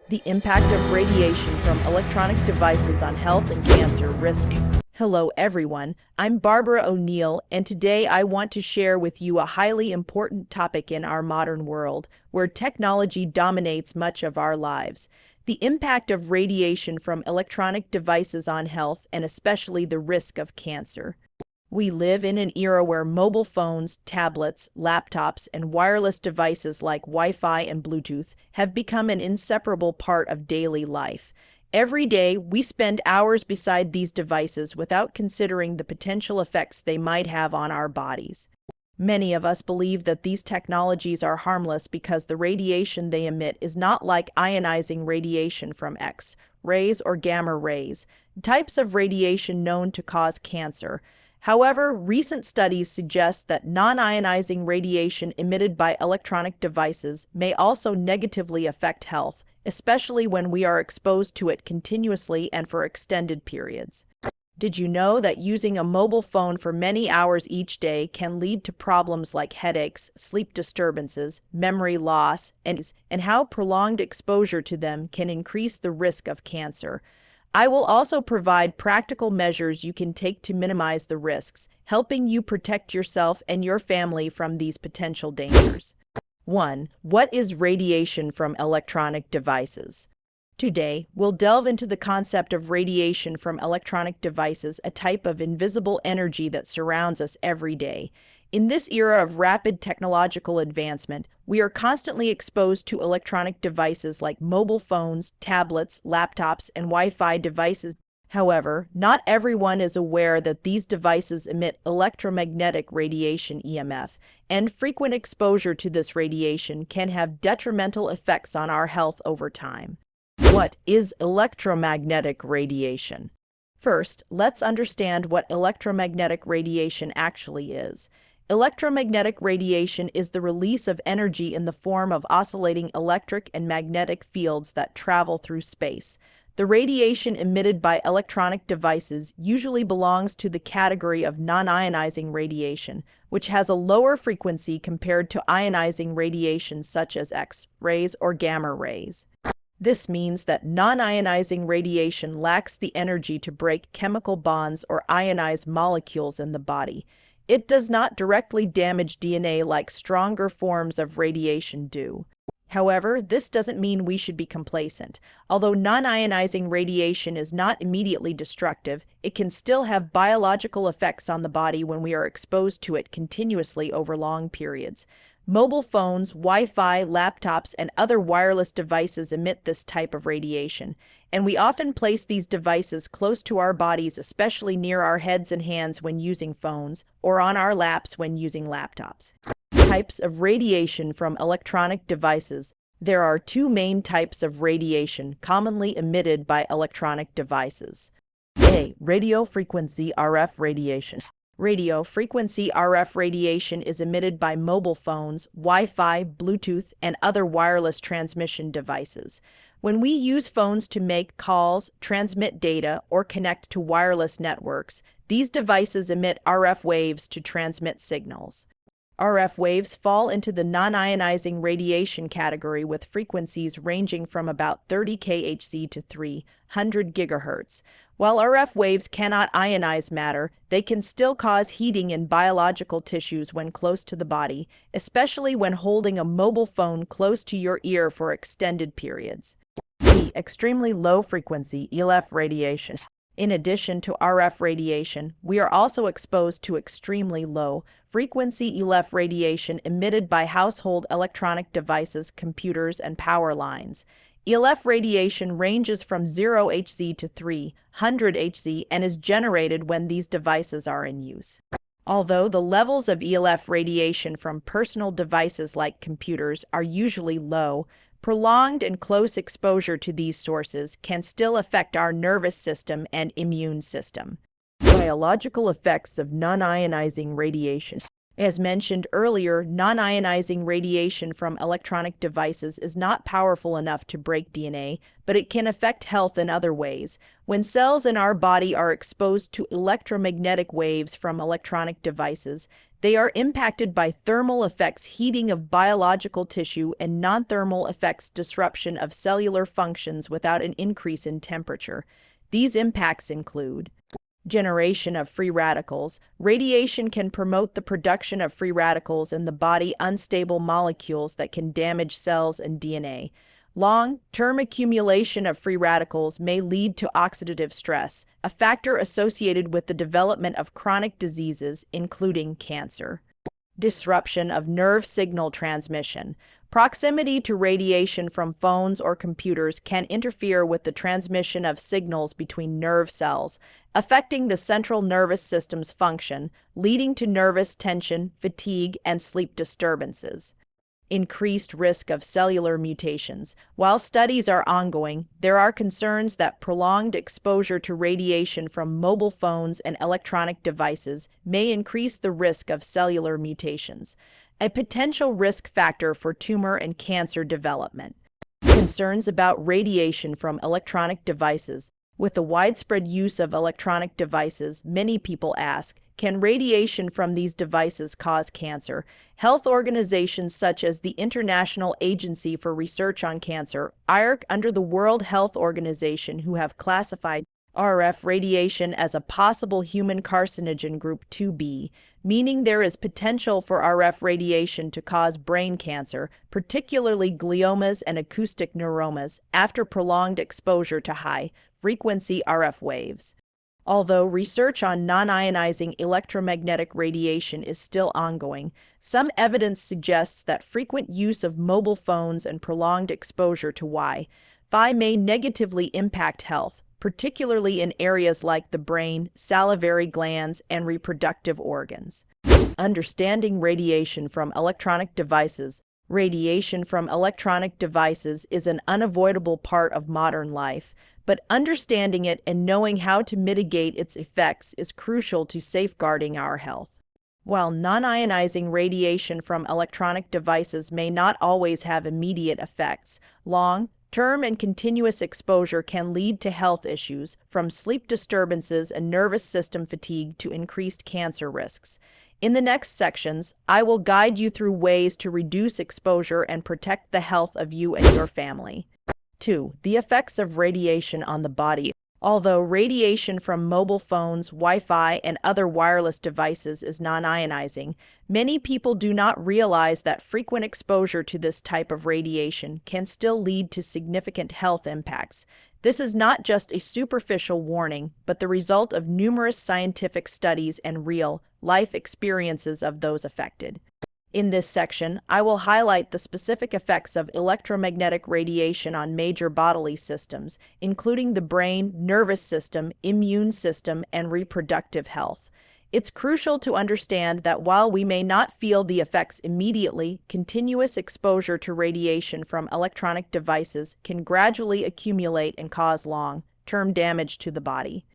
The impact of radiation from electronic devices on health and cancer risk. Hello everyone, I'm Barbara O'Neill, and today I want to share with you a highly important topic in our modern world, where technology dominates much of our lives. The impact of radiation from electronic devices on health, and especially the risk of cancer. We live in an era where mobile phones, tablets, laptops, and wireless devices like Wi-Fi and Bluetooth have become an inseparable part of daily life. Every day, we spend hours beside these devices without considering the potential effects they might have on our bodies. Many of us believe that these technologies are harmless because the radiation they emit is not like ionizing radiation from X-rays or gamma rays, types of radiation known to cause cancer. However, recent studies suggest that non-ionizing radiation emitted by electronic devices may also negatively affect health, especially when we are exposed to it continuously and for extended periods. Did you know that using a mobile phone for many hours each day can lead to problems like headaches, sleep disturbances, memory loss, and how prolonged exposure to them can increase the risk of cancer? I will also provide practical measures you can take to minimize the risks, helping you protect yourself and your family from these potential dangers. 1. What is radiation from electronic devices? Today, we'll delve into the concept of radiation from electronic devices, a type of invisible energy that surrounds us every day. In this era of rapid technological advancement, we are constantly exposed to electronic devices like mobile phones, tablets, laptops, and Wi-Fi devices. However, not everyone is aware that these devices emit electromagnetic radiation (EMF), and frequent exposure to this radiation can have detrimental effects on our health over time. What is electromagnetic radiation? First, let's understand what electromagnetic radiation actually is. Electromagnetic radiation is the release of energy in the form of oscillating electric and magnetic fields that travel through space. The radiation emitted by electronic devices usually belongs to the category of non-ionizing radiation, which has a lower frequency compared to ionizing radiation such as X-rays or gamma rays. This means that non-ionizing radiation lacks the energy to break chemical bonds or ionize molecules in the body. It does not directly damage DNA like stronger forms of radiation do. However, this doesn't mean we should be complacent. Although non-ionizing radiation is not immediately destructive, it can still have biological effects on the body when we are exposed to it continuously over long periods. Mobile phones, Wi-Fi, laptops, and other wireless devices emit this type of radiation, and we often place these devices close to our bodies, especially near our heads and hands when using phones, or on our laps when using laptops. Types of radiation from electronic devices. There are two main types of radiation commonly emitted by electronic devices. A. Radio frequency RF radiation. Radio frequency RF radiation is emitted by mobile phones, Wi-Fi, Bluetooth, and other wireless transmission devices. When we use phones to make calls, transmit data, or connect to wireless networks, these devices emit RF waves to transmit signals. RF waves fall into the non-ionizing radiation category with frequencies ranging from about 30 kHz to 300 GHz. While RF waves cannot ionize matter, they can still cause heating in biological tissues when close to the body, especially when holding a mobile phone close to your ear for extended periods. B. Extremely low frequency ELF radiation. In addition to RF radiation, we are also exposed to extremely low frequency ELF radiation emitted by household electronic devices, computers, and power lines. ELF radiation ranges from 0 Hz to 300 Hz and is generated when these devices are in use. Although the levels of ELF radiation from personal devices like computers are usually low, prolonged and close exposure to these sources can still affect our nervous system and immune system. Biological effects of non-ionizing radiation. As mentioned earlier, non-ionizing radiation from electronic devices is not powerful enough to break DNA, but it can affect health in other ways. When cells in our body are exposed to electromagnetic waves from electronic devices, They are impacted by thermal effects, heating of biological tissue, and non-thermal effects, disruption of cellular functions without an increase in temperature. These impacts include generation of free radicals. Radiation can promote the production of free radicals in the body, unstable molecules that can damage cells and DNA. Long-term accumulation of free radicals may lead to oxidative stress, a factor associated with the development of chronic diseases, including cancer. Disruption of nerve signal transmission. Proximity to radiation from phones or computers can interfere with the transmission of signals between nerve cells, affecting the central nervous system's function, leading to nervous tension, fatigue, and sleep disturbances. Increased risk of cellular mutations. While studies are ongoing, there are concerns that prolonged exposure to radiation from mobile phones and electronic devices may increase the risk of cellular mutations, a potential risk factor for tumor and cancer development. Concerns about radiation from electronic devices. With the widespread use of electronic devices, many people ask, can radiation from these devices cause cancer? Health organizations such as the International Agency for Research on Cancer, IARC, under the World Health Organization, who have classified RF radiation as a possible human carcinogen group 2B, meaning there is potential for RF radiation to cause brain cancer, particularly gliomas and acoustic neuromas, after prolonged exposure to high-frequency RF waves. Although research on non-ionizing electromagnetic radiation is still ongoing, some evidence suggests that frequent use of mobile phones and prolonged exposure to Wi-Fi may negatively impact health, particularly in areas like the brain, salivary glands, and reproductive organs. Understanding radiation from electronic devices. Radiation from electronic devices is an unavoidable part of modern life, but understanding it and knowing how to mitigate its effects is crucial to safeguarding our health. While non-ionizing radiation from electronic devices may not always have immediate effects, long-term and continuous exposure can lead to health issues, from sleep disturbances and nervous system fatigue to increased cancer risks. In the next sections, I will guide you through ways to reduce exposure and protect the health of you and your family. 2. The effects of radiation on the body. Although radiation from mobile phones, Wi-Fi, and other wireless devices is non-ionizing, many people do not realize that frequent exposure to this type of radiation can still lead to significant health impacts. This is not just a superficial warning, but the result of numerous scientific studies and real-life experiences of those affected. In this section, I will highlight the specific effects of electromagnetic radiation on major bodily systems, including the brain, nervous system, immune system, and reproductive health. It's crucial to understand that while we may not feel the effects immediately, continuous exposure to radiation from electronic devices can gradually accumulate and cause long-term damage to the body.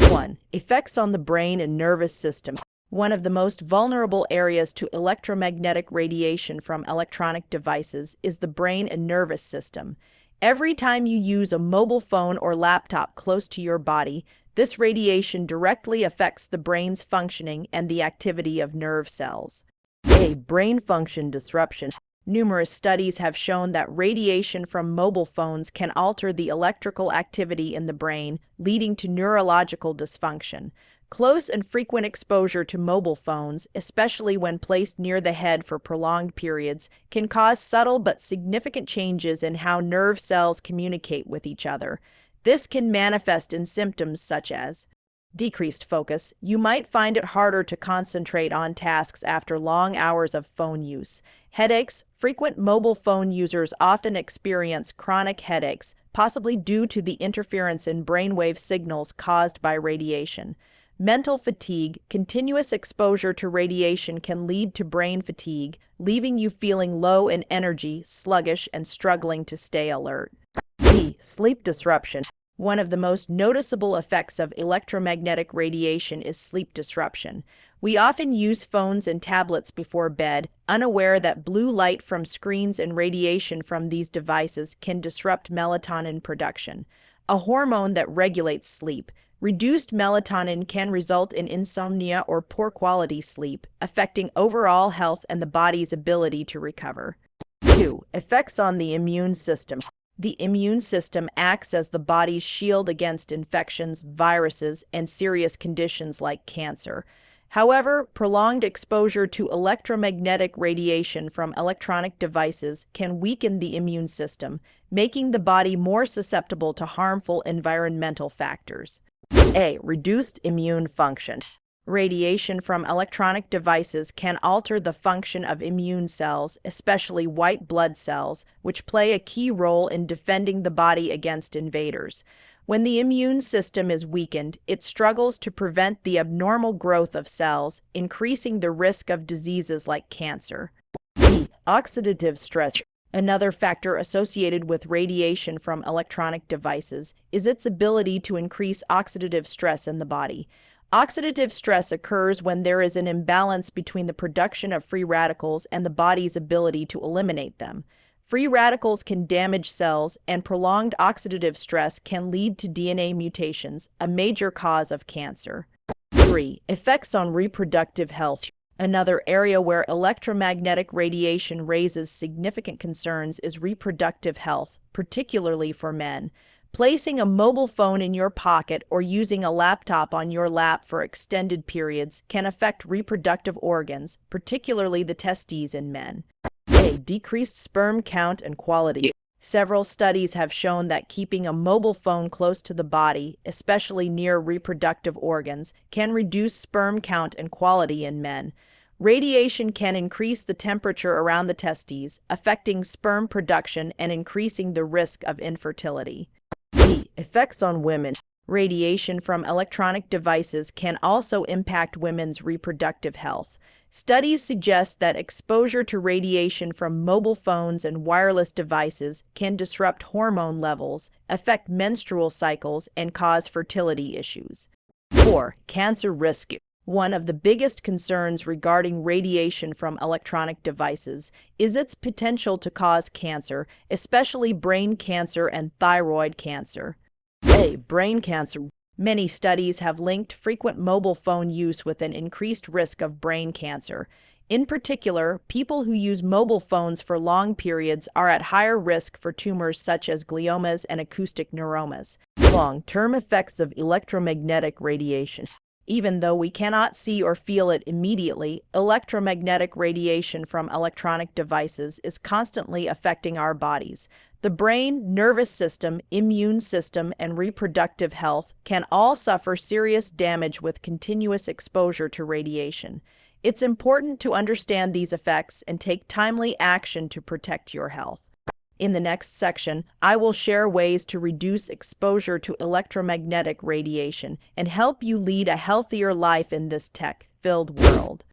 1. Effects on the brain and nervous system. One of the most vulnerable areas to electromagnetic radiation from electronic devices is the brain and nervous system. Every time you use a mobile phone or laptop close to your body, this radiation directly affects the brain's functioning and the activity of nerve cells. A. Brain function disruption. Numerous studies have shown that radiation from mobile phones can alter the electrical activity in the brain, leading to neurological dysfunction. Close and frequent exposure to mobile phones, especially when placed near the head for prolonged periods, can cause subtle but significant changes in how nerve cells communicate with each other. This can manifest in symptoms such as decreased focus. You might find it harder to concentrate on tasks after long hours of phone use. Headaches. Frequent mobile phone users often experience chronic headaches, possibly due to the interference in brainwave signals caused by radiation. Mental fatigue. Continuous exposure to radiation can lead to brain fatigue, leaving you feeling low in energy, sluggish, and struggling to stay alert. B. Sleep disruption. One of the most noticeable effects of electromagnetic radiation is sleep disruption. We often use phones and tablets before bed, unaware that blue light from screens and radiation from these devices can disrupt melatonin production. a hormone that regulates sleep. Reduced melatonin can result in insomnia or poor quality sleep, affecting overall health and the body's ability to recover. 2. Effects on the immune system. The immune system acts as the body's shield against infections, viruses, and serious conditions like cancer. However, prolonged exposure to electromagnetic radiation from electronic devices can weaken the immune system, making the body more susceptible to harmful environmental factors. A. Reduced immune function. Radiation from electronic devices can alter the function of immune cells, especially white blood cells, which play a key role in defending the body against invaders. When the immune system is weakened, it struggles to prevent the abnormal growth of cells, increasing the risk of diseases like cancer. B. Oxidative stress. Another factor associated with radiation from electronic devices is its ability to increase oxidative stress in the body. Oxidative stress occurs when there is an imbalance between the production of free radicals and the body's ability to eliminate them. Free radicals can damage cells, and prolonged oxidative stress can lead to DNA mutations, a major cause of cancer. 3. Effects on reproductive health. Another area where electromagnetic radiation raises significant concerns is reproductive health, particularly for men. Placing a mobile phone in your pocket or using a laptop on your lap for extended periods can affect reproductive organs, particularly the testes in men. A. Decreased sperm count and quality. Several studies have shown that keeping a mobile phone close to the body, especially near reproductive organs, can reduce sperm count and quality in men. Radiation can increase the temperature around the testes, affecting sperm production and increasing the risk of infertility. B. Effects on women. Radiation from electronic devices can also impact women's reproductive health. Studies suggest that exposure to radiation from mobile phones and wireless devices can disrupt hormone levels, affect menstrual cycles, and cause fertility issues. 4. Cancer risk. One of the biggest concerns regarding radiation from electronic devices is its potential to cause cancer, especially brain cancer and thyroid cancer. A. Brain cancer. Many studies have linked frequent mobile phone use with an increased risk of brain cancer. In particular, people who use mobile phones for long periods are at higher risk for tumors such as gliomas and acoustic neuromas. Long-term effects of electromagnetic radiation. Even though we cannot see or feel it immediately, electromagnetic radiation from electronic devices is constantly affecting our bodies. The brain, nervous system, immune system, and reproductive health can all suffer serious damage with continuous exposure to radiation. It's important to understand these effects and take timely action to protect your health. In the next section, I will share ways to reduce exposure to electromagnetic radiation and help you lead a healthier life in this tech-filled world.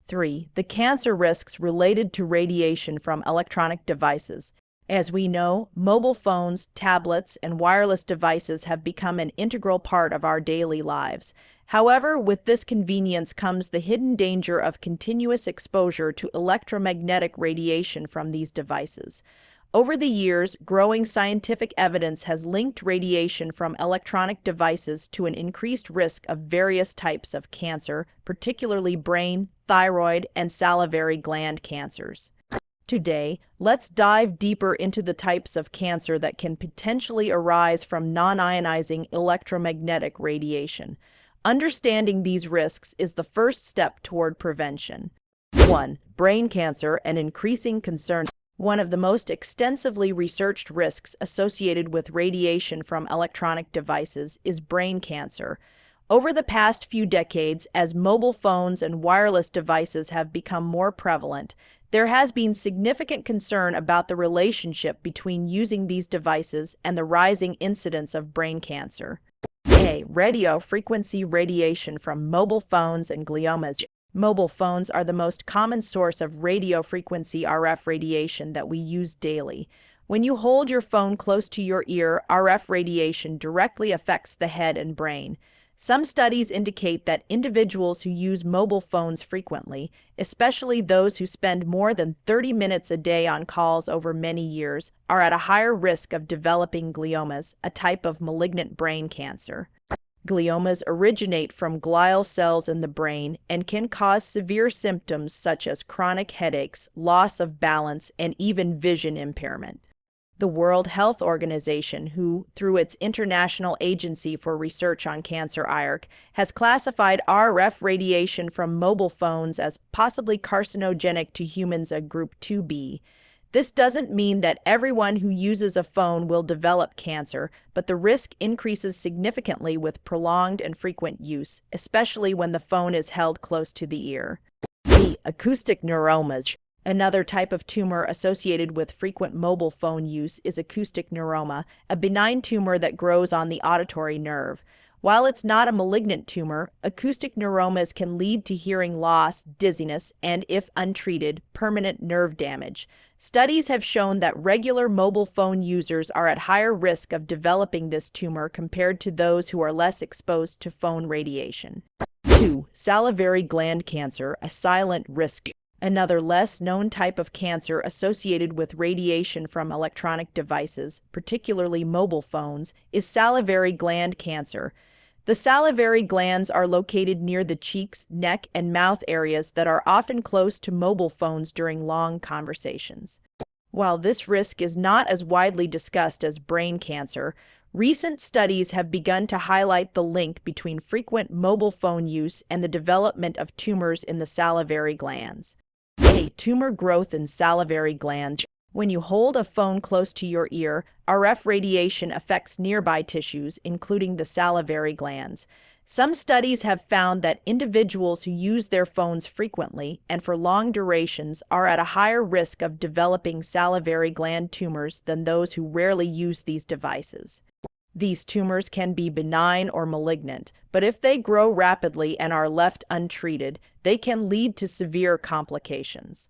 3. The cancer risks related to radiation from electronic devices. As we know, mobile phones, tablets, and wireless devices have become an integral part of our daily lives. However, with this convenience comes the hidden danger of continuous exposure to electromagnetic radiation from these devices. Over the years, growing scientific evidence has linked radiation from electronic devices to an increased risk of various types of cancer, particularly brain, thyroid, and salivary gland cancers. Today, let's dive deeper into the types of cancer that can potentially arise from non-ionizing electromagnetic radiation. Understanding these risks is the first step toward prevention. 1. Brain cancer and increasing concerns. One of the most extensively researched risks associated with radiation from electronic devices is brain cancer. Over the past few decades, as mobile phones and wireless devices have become more prevalent, there has been significant concern about the relationship between using these devices and the rising incidence of brain cancer. A. Radio frequency radiation from mobile phones and gliomas. Mobile phones are the most common source of radio frequency RF radiation that we use daily. When you hold your phone close to your ear, RF radiation directly affects the head and brain. Some studies indicate that individuals who use mobile phones frequently, especially those who spend more than 30 minutes a day on calls over many years, are at a higher risk of developing gliomas, a type of malignant brain cancer. Gliomas originate from glial cells in the brain and can cause severe symptoms such as chronic headaches, loss of balance, and even vision impairment. The World Health Organization, who, through its International Agency for Research on Cancer (IARC), has classified RF radiation from mobile phones as possibly carcinogenic to humans, a group 2B. This doesn't mean that everyone who uses a phone will develop cancer, but the risk increases significantly with prolonged and frequent use, especially when the phone is held close to the ear. The acoustic neuromas. Another type of tumor associated with frequent mobile phone use is acoustic neuroma, a benign tumor that grows on the auditory nerve. While it's not a malignant tumor, acoustic neuromas can lead to hearing loss, dizziness, and, if untreated, permanent nerve damage. Studies have shown that regular mobile phone users are at higher risk of developing this tumor compared to those who are less exposed to phone radiation. 2. Salivary gland cancer, a silent risk. Another less known type of cancer associated with radiation from electronic devices, particularly mobile phones, is salivary gland cancer. The salivary glands are located near the cheeks, neck, and mouth areas that are often close to mobile phones during long conversations. While this risk is not as widely discussed as brain cancer, recent studies have begun to highlight the link between frequent mobile phone use and the development of tumors in the salivary glands. A. Tumor growth in salivary glands. When you hold a phone close to your ear, RF radiation affects nearby tissues, including the salivary glands. Some studies have found that individuals who use their phones frequently and for long durations are at a higher risk of developing salivary gland tumors than those who rarely use these devices. These tumors can be benign or malignant, but if they grow rapidly and are left untreated, they can lead to severe complications.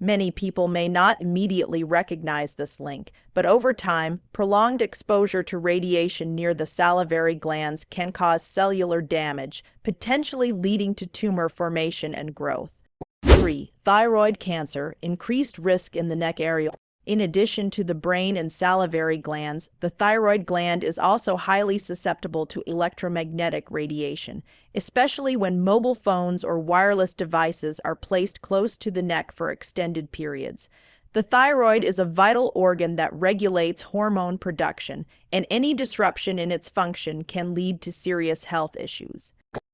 Many people may not immediately recognize this link, but over time, prolonged exposure to radiation near the salivary glands can cause cellular damage, potentially leading to tumor formation and growth. 3. Thyroid cancer, increased risk in the neck area. In addition to the brain and salivary glands, the thyroid gland is also highly susceptible to electromagnetic radiation, especially when mobile phones or wireless devices are placed close to the neck for extended periods. The thyroid is a vital organ that regulates hormone production, and any disruption in its function can lead to serious health issues.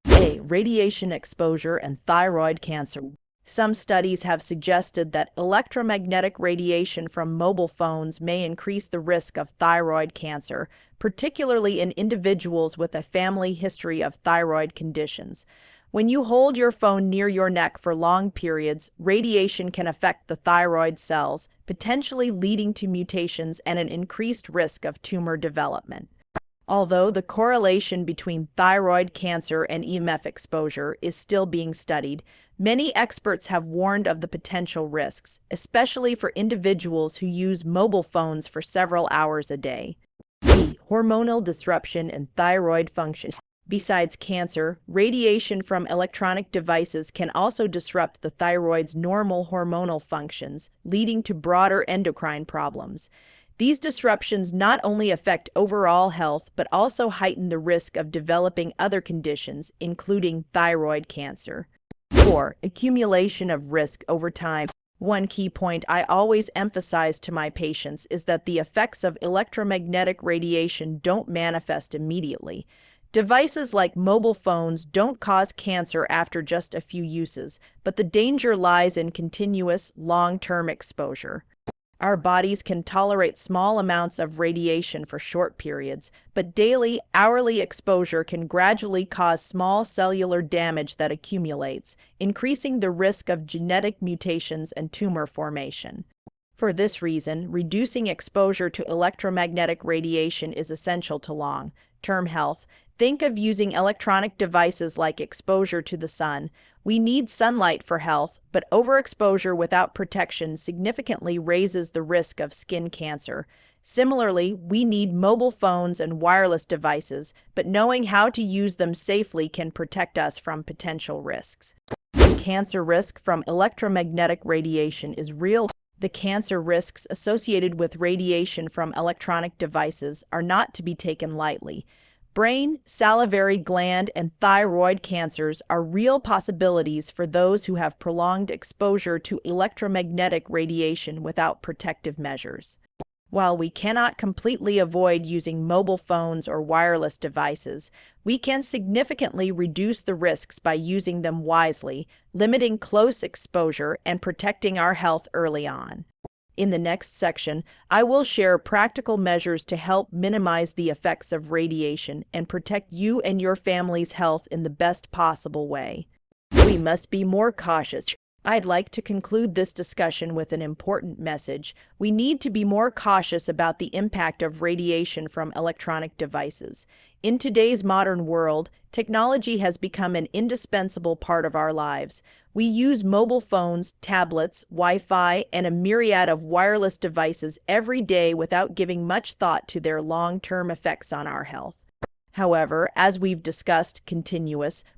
A. Radiation exposure and thyroid cancer. Some studies have suggested that electromagnetic radiation from mobile phones may increase the risk of thyroid cancer, particularly in individuals with a family history of thyroid conditions. When you hold your phone near your neck for long periods, radiation can affect the thyroid cells, potentially leading to mutations and an increased risk of tumor development. Although the correlation between thyroid cancer and EMF exposure is still being studied, many experts have warned of the potential risks, especially for individuals who use mobile phones for several hours a day. B. Hormonal disruption and thyroid function. Besides cancer, radiation from electronic devices can also disrupt the thyroid's normal hormonal functions, leading to broader endocrine problems. These disruptions not only affect overall health, but also heighten the risk of developing other conditions, including thyroid cancer. 4. Accumulation of risk over time. One key point I always emphasize to my patients is that the effects of electromagnetic radiation don't manifest immediately. Devices like mobile phones don't cause cancer after just a few uses, but the danger lies in continuous, long-term exposure. Our bodies can tolerate small amounts of radiation for short periods, but daily, hourly exposure can gradually cause small cellular damage that accumulates, increasing the risk of genetic mutations and tumor formation. For this reason, reducing exposure to electromagnetic radiation is essential to long-term health. Think of using electronic devices like exposure to the sun. We need sunlight for health, but overexposure without protection significantly raises the risk of skin cancer. Similarly, we need mobile phones and wireless devices, but knowing how to use them safely can protect us from potential risks. The cancer risk from electromagnetic radiation is real. The cancer risks associated with radiation from electronic devices are not to be taken lightly. Brain, salivary gland, and thyroid cancers are real possibilities for those who have prolonged exposure to electromagnetic radiation without protective measures. While we cannot completely avoid using mobile phones or wireless devices, we can significantly reduce the risks by using them wisely, limiting close exposure, and protecting our health early on. In the next section, I will share practical measures to help minimize the effects of radiation and protect you and your family's health in the best possible way. We must be more cautious. I'd like to conclude this discussion with an important message. We need to be more cautious about the impact of radiation from electronic devices. In today's modern world, technology has become an indispensable part of our lives. We use mobile phones, tablets, Wi-Fi, and a myriad of wireless devices every day without giving much thought to their long-term effects on our health. However, as we've discussed,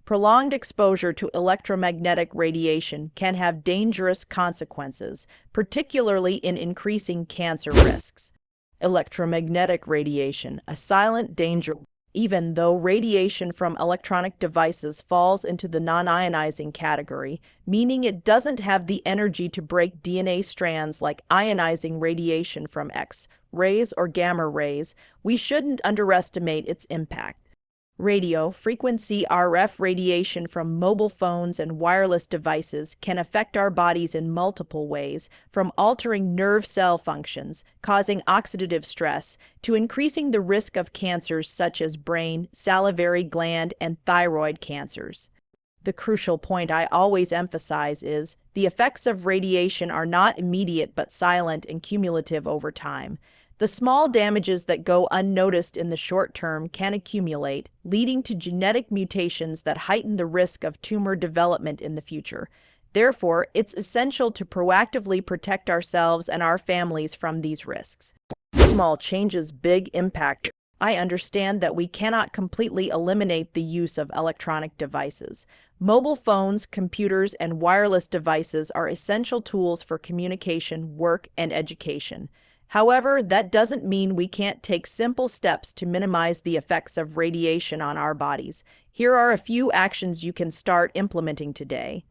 prolonged exposure to electromagnetic radiation can have dangerous consequences, particularly in increasing cancer risks. Electromagnetic radiation, a silent danger. Even though radiation from electronic devices falls into the non-ionizing category, meaning it doesn't have the energy to break DNA strands like ionizing radiation from X-rays or gamma rays, we shouldn't underestimate its impact. Radio frequency RF radiation from mobile phones and wireless devices can affect our bodies in multiple ways, from altering nerve cell functions, causing oxidative stress, to increasing the risk of cancers such as brain, salivary gland, and thyroid cancers. The crucial point I always emphasize is, the effects of radiation are not immediate but silent and cumulative over time. The small damages that go unnoticed in the short term can accumulate, leading to genetic mutations that heighten the risk of tumor development in the future. Therefore, it's essential to proactively protect ourselves and our families from these risks. Small changes, big impact. I understand that we cannot completely eliminate the use of electronic devices. Mobile phones, computers, and wireless devices are essential tools for communication, work, and education. However, that doesn't mean we can't take simple steps to minimize the effects of radiation on our bodies. Here are a few actions you can start implementing today.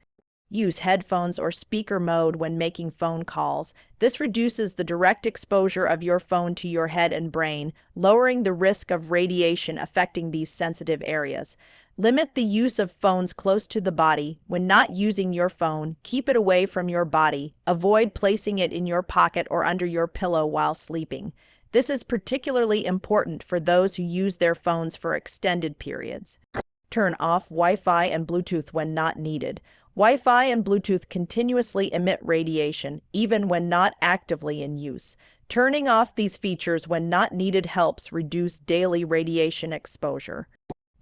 Use headphones or speaker mode when making phone calls. This reduces the direct exposure of your phone to your head and brain, lowering the risk of radiation affecting these sensitive areas. Limit the use of phones close to the body. When not using your phone, keep it away from your body. Avoid placing it in your pocket or under your pillow while sleeping. This is particularly important for those who use their phones for extended periods. Turn off Wi-Fi and Bluetooth when not needed. Wi-Fi and Bluetooth continuously emit radiation, even when not actively in use. Turning off these features when not needed helps reduce daily radiation exposure.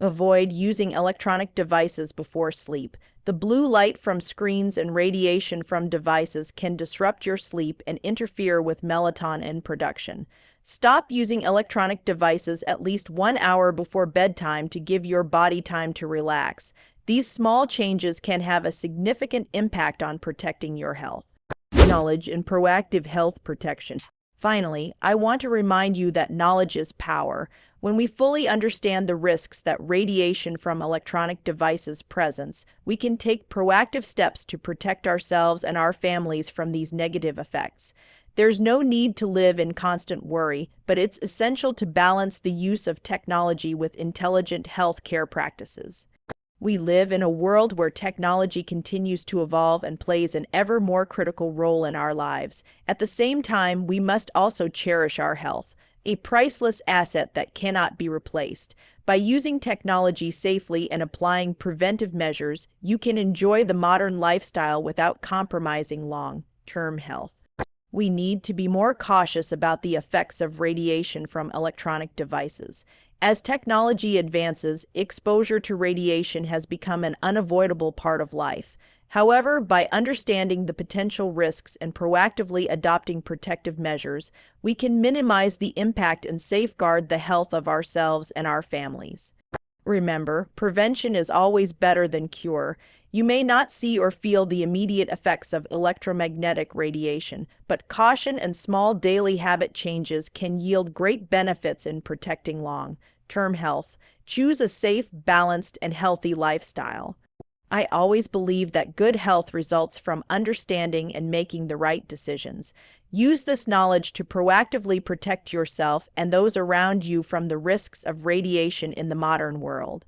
Avoid using electronic devices before sleep. The blue light from screens and radiation from devices can disrupt your sleep and interfere with melatonin production. Stop using electronic devices at least 1 hour before bedtime to give your body time to relax. These small changes can have a significant impact on protecting your health. Knowledge and proactive health protection. Finally, I want to remind you that knowledge is power. When we fully understand the risks that radiation from electronic devices presents, we can take proactive steps to protect ourselves and our families from these negative effects. There's no need to live in constant worry, but it's essential to balance the use of technology with intelligent health care practices. We live in a world where technology continues to evolve and plays an ever more critical role in our lives. At the same time, we must also cherish our health, a priceless asset that cannot be replaced. By using technology safely and applying preventive measures, you can enjoy the modern lifestyle without compromising long-term health. We need to be more cautious about the effects of radiation from electronic devices. As technology advances, exposure to radiation has become an unavoidable part of life. However, by understanding the potential risks and proactively adopting protective measures, we can minimize the impact and safeguard the health of ourselves and our families. Remember, prevention is always better than cure. You may not see or feel the immediate effects of electromagnetic radiation, but caution and small daily habit changes can yield great benefits in protecting long-term health. Choose a safe, balanced, and healthy lifestyle. I always believe that good health results from understanding and making the right decisions. Use this knowledge to proactively protect yourself and those around you from the risks of radiation in the modern world.